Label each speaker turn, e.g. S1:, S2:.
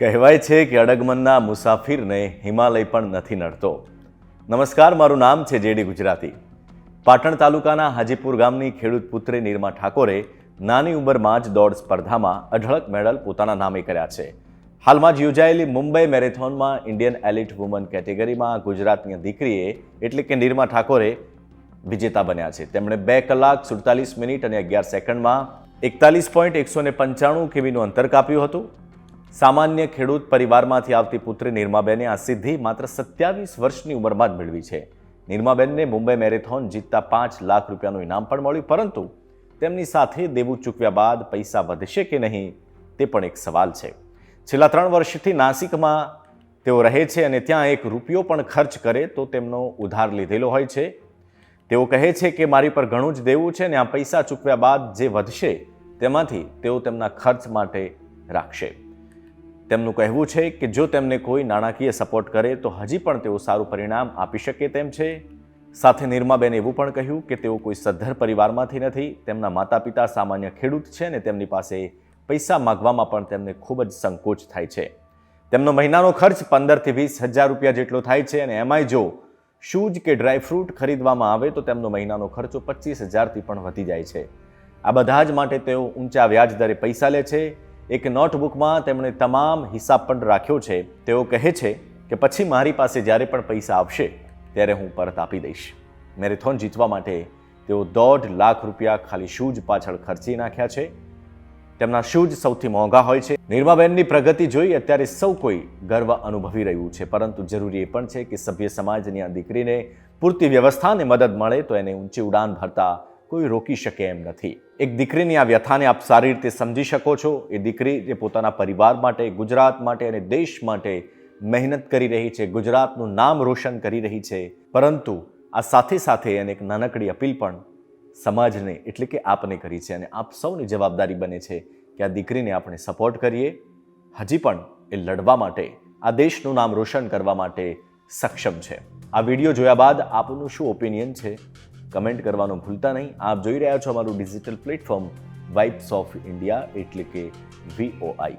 S1: કહેવાય છે કે અડગમનના મુસાફિરને હિમાલય પણ નથી નડતો. નમસ્કાર, મારું નામ છે જેડી ગુજરાતી. પાટણ તાલુકાના હાજીપુર ગામની ખેડૂત પુત્રી નિરમા ઠાકોરે નાની ઉંમરમાં જ દોડ સ્પર્ધામાં અઢળક મેડલ પોતાના નામે કર્યા છે. હાલમાં જ યોજાયેલી મુંબઈ મેરેથોનમાં ઇન્ડિયન એલિટ વુમન કેટેગરીમાં ગુજરાતની દીકરીએ એટલે કે નિરમા ઠાકોરે વિજેતા બન્યા છે. તેમણે 2 કલાક 47 મિનિટ અને 11 સેકન્ડમાં 41.195 કિમીનું અંતર કાપ્યું હતું. સામાન્ય ખેડૂત પરિવારમાંથી આવતી પુત્રી નિરમાબેને આ સિદ્ધિ માત્ર 27 વર્ષની ઉંમરમાં જ મેળવી છે. નિરમાબેનને મુંબઈ મેરેથોન જીતતા 5 લાખ રૂપિયાનું ઇનામ પણ મળ્યું, પરંતુ તેમની સાથે દેવું ચૂકવ્યા બાદ પૈસા વધશે કે નહીં તે પણ એક સવાલ છે. છેલ્લા 3 વર્ષથી નાસિકમાં તેઓ રહે છે અને ત્યાં એક રૂપિયો પણ ખર્ચ કરે તો તેમનો ઉધાર લીધેલો હોય છે. તેઓ કહે છે કે મારી પર ઘણું જ દેવું છે અને આ પૈસા ચૂકવ્યા બાદ જે વધશે તેમાંથી તેઓ તેમના ખર્ચ માટે રાખશે. તેમનું કહેવું છે કે જો તેમને કોઈ નાણાકીય સપોર્ટ કરે તો હજી પણ તેઓ સારું પરિણામ આપી શકે તેમ છે. સાથે નિરમાબેને એવું પણ કહ્યું કે તેઓ કોઈ સદ્ધર પરિવારમાંથી નથી. તેમના માતા પિતા સામાન્ય ખેડૂત છે અને તેમની પાસે પૈસા માગવામાં પણ તેમને ખૂબ જ સંકોચ થાય છે. તેમનો મહિનાનો ખર્ચ 15,000 થી 20,000 રૂપિયા જેટલો થાય છે અને એમાંય જો શૂઝ કે ડ્રાયફ્રૂટ ખરીદવામાં આવે તો તેમનો મહિનાનો ખર્ચો 25,000 થી પણ વધી જાય છે. આ બધા જ માટે તેઓ ઊંચા વ્યાજ દરે પૈસા લે છે. એક નોટબુકમાં તેમણે તમામ હિસાબ પણ રાખ્યો છે. તેઓ કહે છે કે પછી મારી પાસે જ્યારે પણ પૈસા આવશે ત્યારે હું પરત આપી દઈશ. મેરેથોન જીતવા માટે તેઓ 1.5 લાખ રૂપિયા ખાલી શૂઝ પાછળ ખર્ચી નાખ્યા છે. તેમના શૂઝ સૌથી મોંઘા હોય છે. નિરમાબેનની પ્રગતિ જોઈ અત્યારે સૌ કોઈ ગર્વ અનુભવી રહ્યું છે, પરંતુ જરૂરી એ પણ છે કે સભ્ય સમાજની આ દીકરીને પૂરતી વ્યવસ્થા અને મદદ મળે તો એને ઊંચી ઉડાન ભરતા કોઈ રોકી શકે એમ નથી. એક દીકરીની આ વ્યથાને આપ સારી રીતે સમજી શકો છો. એ દીકરી જે પોતાના પરિવાર માટે, ગુજરાત માટે અને દેશ માટે મહેનત કરી રહી છે, ગુજરાતનું નામ રોશન કરી રહી છે, પરંતુ આ સાથે સાથે એને એક નાનકડી અપીલ પણ સમાજને એટલે કે આપને કરી છે અને આપ સૌની જવાબદારી બને છે કે આ દીકરીને આપણે સપોર્ટ કરીએ. હજી પણ એ લડવા માટે, આ દેશનું નામ રોશન કરવા માટે સક્ષમ છે. આ વિડીયો જોયા બાદ આપનું શું ઓપિનિયન છે કમેન્ટ કરવાનું ભૂલતા નહીં. આપ જોઈ રહ્યા છો અમારું digital platform vibes of India એટલે કે VOI.